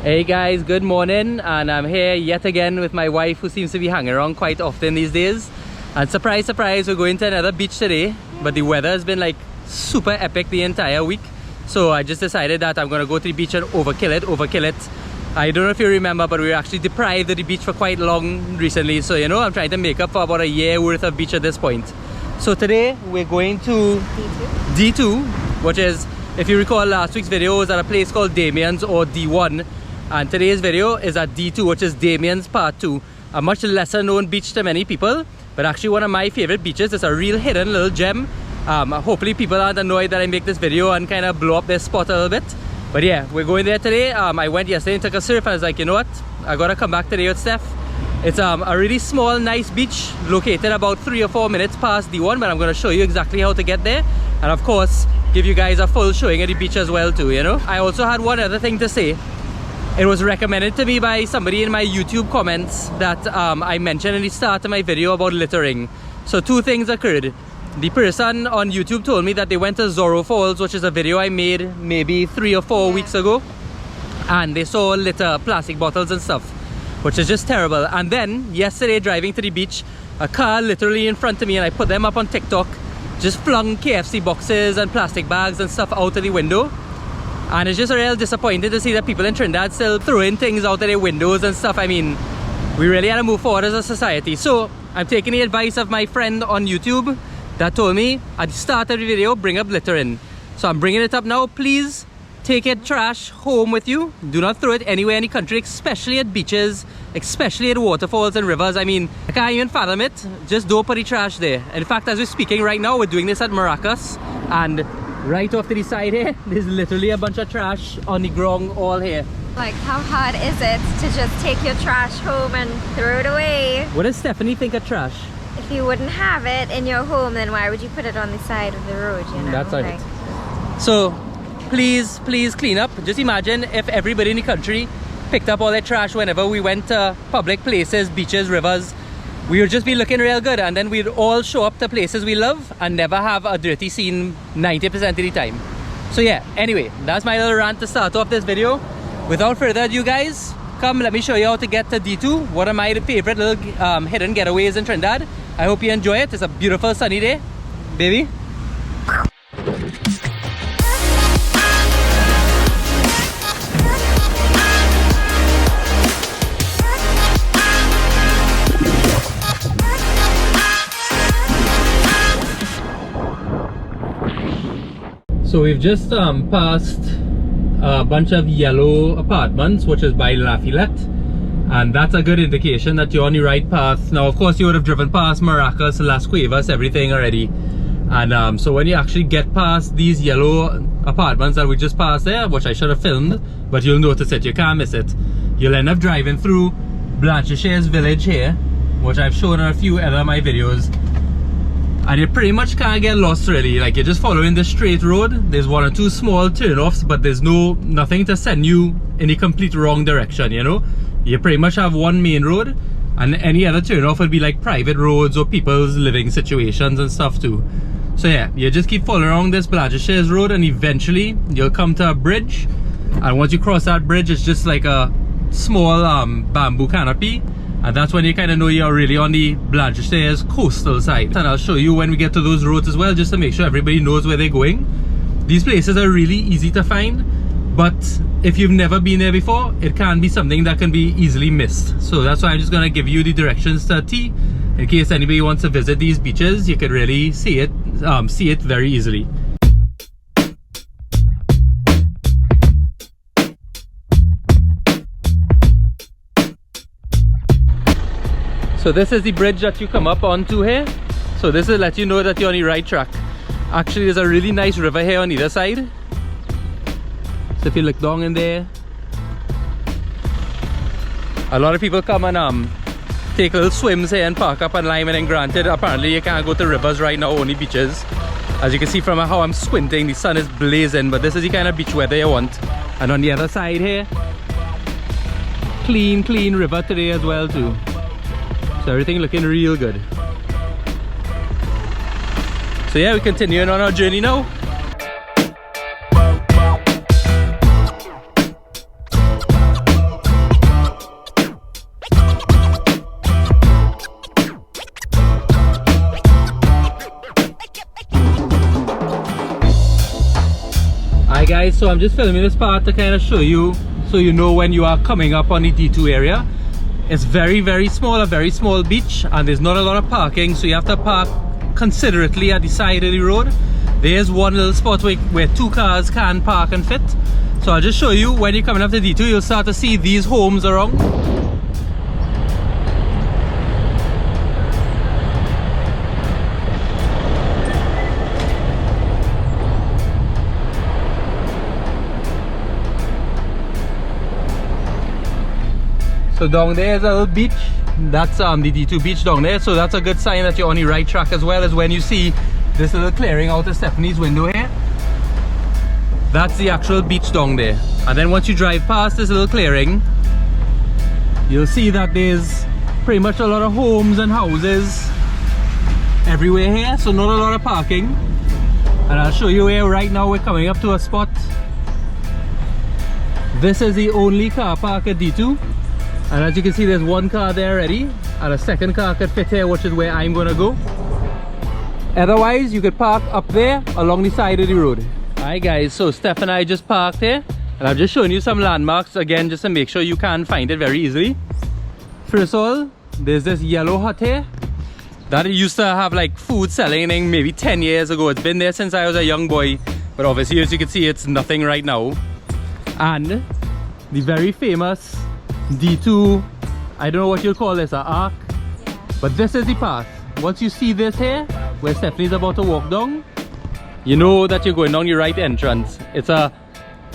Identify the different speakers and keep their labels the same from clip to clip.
Speaker 1: Hey guys, good morning, and I'm here yet again with my wife, who seems to be hanging around quite often these days. And surprise, surprise, we're going to another beach today, but the weather has been like super epic the entire week. So I just decided that I'm gonna go to the beach and overkill it. I don't know if you remember, but we were actually deprived of the beach for quite long recently. So, you know, I'm trying to make up for about a year worth of beach at this point. So today we're going to D2, which is, if you recall, last week's video was at a place called Damien's, or D1. And today's video is at D2, which is Damien's Part 2. A much lesser known beach to many people, but actually one of my favorite beaches. It's a real hidden little gem. Hopefully people aren't annoyed that I make this video and kind of blow up their spot a little bit. But yeah, we're going there today. I went yesterday and took a surf, and I was like, you know what? I gotta come back today with Steph. It's a really small, nice beach located about 3 or 4 minutes past D1, but I'm gonna show you exactly how to get there. And of course, give you guys a full showing of the beach as well too, you know? I also had one other thing to say. It was recommended to me by somebody in my YouTube comments that I mentioned in the start of my video about littering. So two things occurred. The person on YouTube told me that they went to Zorro Falls, which is a video I made maybe 3 or 4 weeks ago, and they saw litter, plastic bottles and stuff, which is just terrible. And then yesterday, driving to the beach, a car literally in front of me, and I put them up on TikTok, just flung KFC boxes and plastic bags and stuff out of the window. And it's just real disappointing to see that people in Trinidad still throwing things out of their windows and stuff. I mean, we really had to move forward as a society. So I'm taking the advice of my friend on YouTube that told me at the start of the video, bring up littering. So I'm bringing it up now. Please take your trash home with you. Do not throw it anywhere in the country, especially at beaches, especially at waterfalls and rivers. I mean, I can't even fathom it. Just don't put the trash there. In fact, as we're speaking right now, we're doing this at Maracas, and right off to the side here, there's literally a bunch of trash on the ground all here.
Speaker 2: Like, how hard is it to just take your trash home and throw it away?
Speaker 1: What does Stephanie think of trash?
Speaker 2: If you wouldn't have it in your home, then why would you put it on the side of the road, you know?
Speaker 1: That's right. So please clean up. Just imagine if everybody in the country picked up all their trash whenever we went to public places, beaches, rivers. We would just be looking real good, and then we'd all show up to places we love and never have a dirty scene 90% of the time. So yeah, anyway, that's my little rant to start off this video. Without further ado, guys, come let me show you how to get to D2, one of my favorite little hidden getaways in Trinidad. I hope you enjoy it. It's a beautiful sunny day, baby. So we've just passed a bunch of yellow apartments, which is by Lafayette, and that's a good indication that you're on the right path. Now, of course, you would have driven past Maracas, Las Cuevas, everything already. And so when you actually get past these yellow apartments that we just passed there, which I should have filmed, but you'll notice it, you can't miss it. You'll end up driving through Blanchisseuse village here, which I've shown in a few other of my videos. And you pretty much can't get lost really. Like, you're just following the straight road. There's 1 or 2 small turnoffs, but there's nothing to send you in the complete wrong direction, you know? You pretty much have one main road, and any other turnoff would be like private roads or people's living situations and stuff too. So yeah, you just keep following along this Blanchisseuse road, and eventually you'll come to a bridge. And once you cross that bridge, it's just like a small bamboo canopy. And that's when you kind of know you're really on the Blanchisseuse coastal side. And I'll show you when we get to those roads as well, just to make sure everybody knows where they're going. These places are really easy to find, but if you've never been there before, it can be something that can be easily missed. So that's why I'm just going to give you the directions to a T. In case anybody wants to visit these beaches, you can really see it very easily. So this is the bridge that you come up onto here. So this will let you know that you're on the right track. Actually, there's a really nice river here on either side. So if you look down in there, a lot of people come and take little swims here and park up on Lime, and then granted, apparently you can't go to rivers right now, only beaches. As you can see from how I'm squinting, the sun is blazing, but this is the kind of beach weather you want. And on the other side here, clean river today as well too. So everything looking real good. So yeah, we're continuing on our journey now. So I'm just filming this part to kind of show you, so you know when you are coming up on the D2 area. It's very small, a very small beach, and there's not a lot of parking, so you have to park considerately at the side of the road. There's one little spot where 2 cars can park and fit. So I'll just show you, when you're coming up to D2, you'll start to see these homes around. So down there is a little beach. That's the D2 beach down there. So that's a good sign that you're on the right track, as well as when you see this little clearing out of Stephanie's window here. That's the actual beach down there. And then once you drive past this little clearing, you'll see that there's pretty much a lot of homes and houses everywhere here. So not a lot of parking. And I'll show you here right now. We're coming up to a spot. This is the only car park at D2. And as you can see, there's one car there already, and a second car could fit here, which is where I'm gonna go. Otherwise, you could park up there along the side of the road. Alright guys, so Steph and I just parked here, and I'm just showing you some landmarks again, just to make sure you can find it very easily. First of all, there's this yellow hut here that used to have like food selling maybe 10 years ago. It's been there since I was a young boy, but obviously, as you can see, it's nothing right now. And the very famous D2, I don't know what you'll call this, an arc, but this is the path. Once you see this here, where Stephanie's about to walk down, you know that you're going down your right entrance. It's a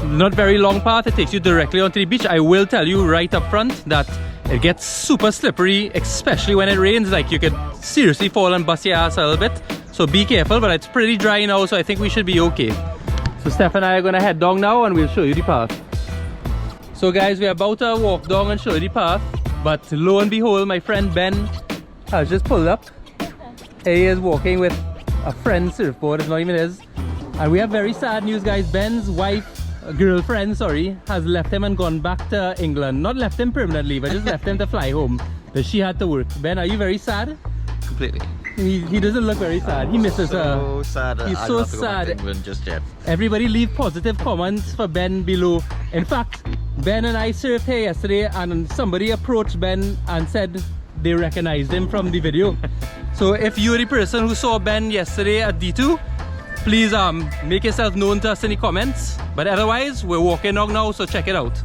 Speaker 1: not very long path. It takes you directly onto the beach. I will tell you right up front that it gets super slippery, especially when it rains. Like, you could seriously fall and bust your ass a little bit, so be careful. But it's pretty dry now, so I think we should be okay. So Steph and I are gonna head down now, and we'll show you the path. So guys, we're about to walk down and show you the path, but lo and behold, my friend Ben has just pulled up. He is walking with a friend's surfboard. It's not even his. And we have very sad news, guys. Ben's wife, girlfriend, sorry, has left him and gone back to England. Not left him permanently, but just left him to fly home, but she had to work. Ben, are you very sad?
Speaker 3: Completely.
Speaker 1: He doesn't look very sad. He misses her.
Speaker 3: So sad.
Speaker 1: He's
Speaker 3: I
Speaker 1: so
Speaker 3: don't have to go back
Speaker 1: sad.
Speaker 3: to England just yet.
Speaker 1: Everybody leave positive comments for Ben below. In fact, Ben and I surfed here yesterday, and somebody approached Ben and said they recognized him from the video. So if you're the person who saw Ben yesterday at D2, please make yourself known to us in the comments. But otherwise, we're walking on now, so check it out.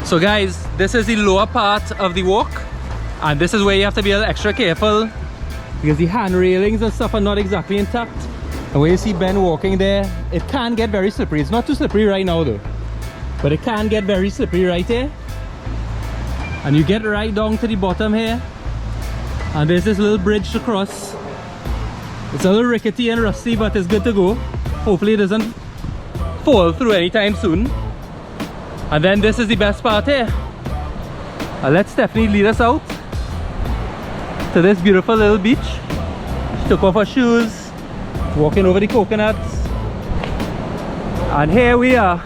Speaker 1: So guys, this is the lower part of the walk, and this is where you have to be a little extra careful because the hand railings and stuff are not exactly intact. And where you see Ben walking there, it can get very slippery. It's not too slippery right now though, but it can get very slippery right here. And you get right down to the bottom here, and there's this little bridge to cross. It's a little rickety and rusty, but it's good to go. Hopefully it doesn't fall through anytime soon. And then this is the best part here. I'll let Stephanie lead us out to this beautiful little beach. She took off her shoes, walking over the coconuts, and here we are.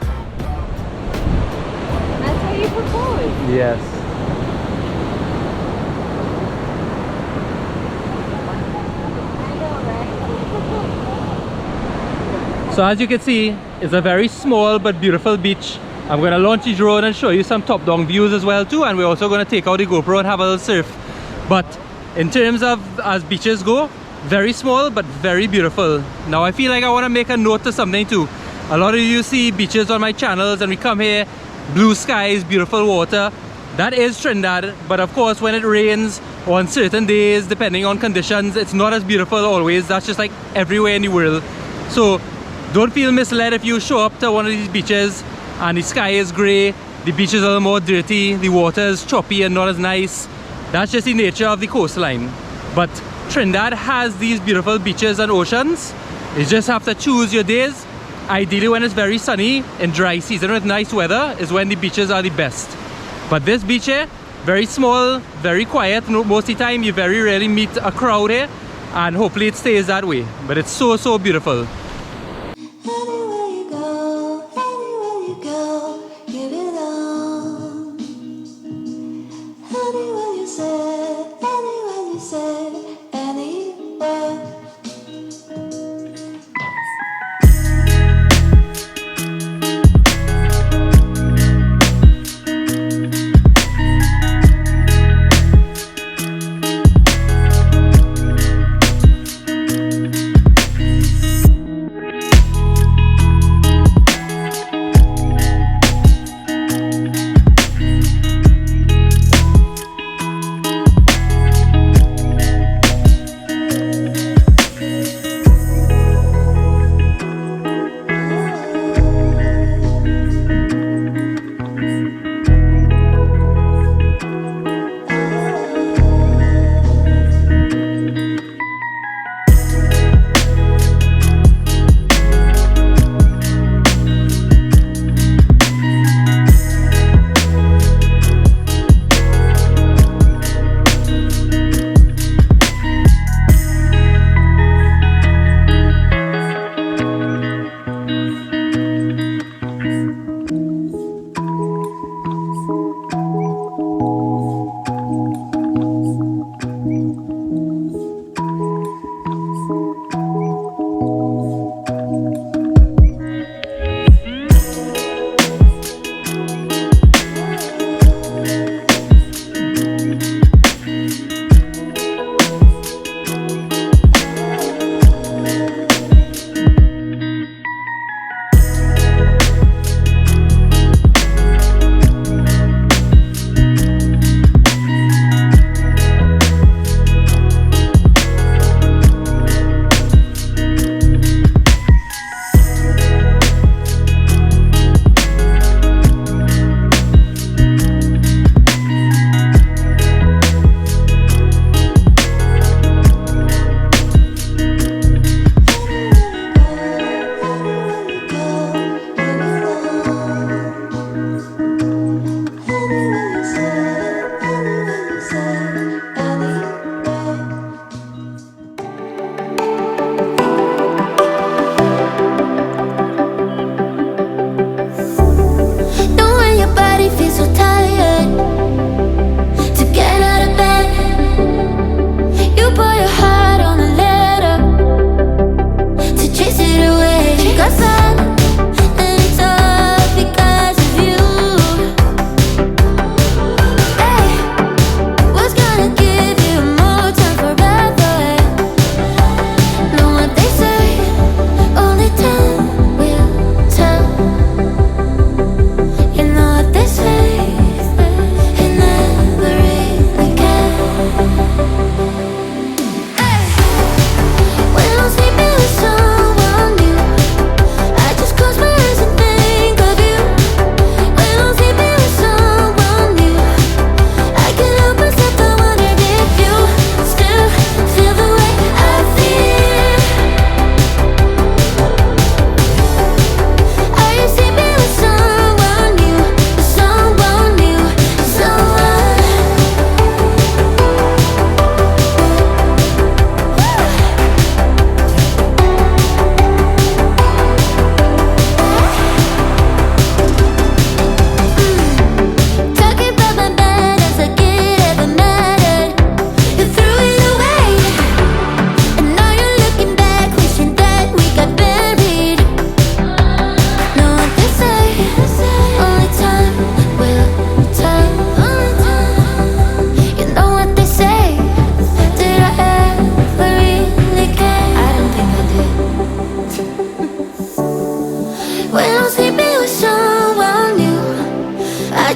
Speaker 2: That's how you propose.
Speaker 1: Yes.
Speaker 2: I know, right?
Speaker 1: So as you can see, it's a very small but beautiful beach. I'm going to launch the drone and show you some top-down views as well too, and we're also going to take out the GoPro and have a little surf. But in terms of as beaches go, very small but very beautiful. Now I feel like I want to make a note to something too. A lot of you see beaches on my channels and we come here, blue skies, beautiful water. That is Trinidad, but of course when it rains or on certain days, depending on conditions, it's not as beautiful always. That's just like everywhere in the world. So don't feel misled if you show up to one of these beaches and the sky is grey, the beach is a little more dirty, the water is choppy and not as nice. That's just the nature of the coastline. But Trinidad has these beautiful beaches and oceans. You just have to choose your days. Ideally when it's very sunny in dry season with nice weather is when the beaches are the best. But this beach here, very small, very quiet. Most of the time you very rarely meet a crowd here, and hopefully it stays that way. But it's so beautiful.
Speaker 4: Anyway,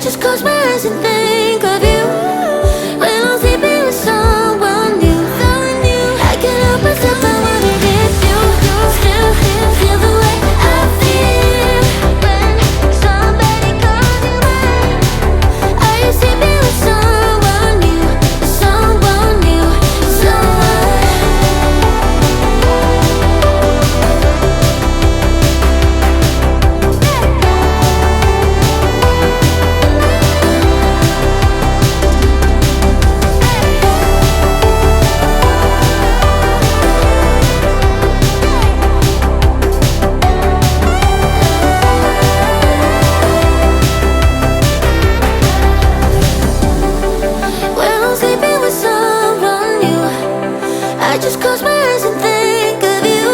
Speaker 3: just close my eyes and think of you when I'm sleeping with someone new. I can't help myself, I wanna get you. Still feel the way I feel when somebody calls you mine. Are you sleeping with someone new? Someone new, I just close my eyes and think of you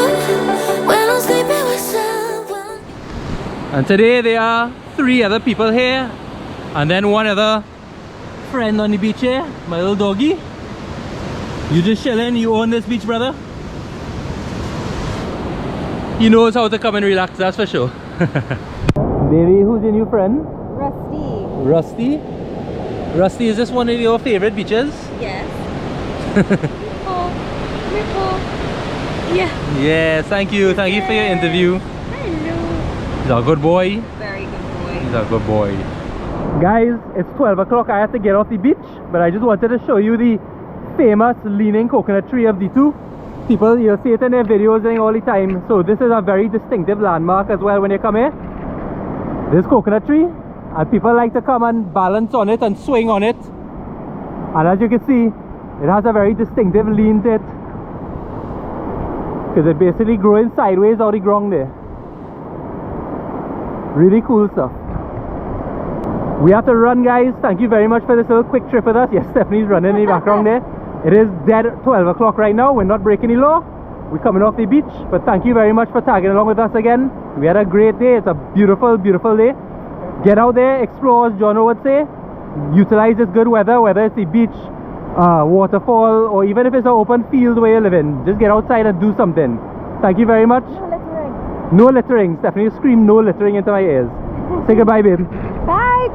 Speaker 3: when I'm sleeping with someone.
Speaker 1: And today there are 3 other people here, and then one other friend on the beach here, my little doggy. You just chilling, you own this beach, brother? He knows how to come and relax, that's for sure. Baby, who's your new friend?
Speaker 2: Rusty.
Speaker 1: Rusty? Rusty, is this one of your favorite beaches?
Speaker 2: Yes. Yeah.
Speaker 1: Yes, thank you for your interview.
Speaker 2: Hello.
Speaker 1: He's a good boy.
Speaker 2: Very good boy.
Speaker 1: He's a good boy. Guys, it's 12 o'clock. I have to get off the beach, but I just wanted to show you the famous leaning coconut tree of the 2. People, you'll see it in their videos and all the time. So this is a very distinctive landmark as well when you come here. This coconut tree, and people like to come and balance on it and swing on it. And as you can see, it has a very distinctive lean to it, because it basically growing sideways out of the ground there. Really cool stuff. We have to run, guys. Thank you very much for this little quick trip with us. Yes, Stephanie's running in the background there. It is dead 12 o'clock right now. We're not breaking the law. We're coming off the beach. But thank you very much for tagging along with us again. We had a great day. It's a beautiful, beautiful day. Get out there, explore, as Jono would say. Utilize this good weather, whether it's the beach, waterfall, or even if it's an open field where you live in. Just get outside and do something. Thank you very much.
Speaker 2: No littering.
Speaker 1: No littering. Stephanie screamed no littering into my ears. Say goodbye, babe.
Speaker 2: Bye.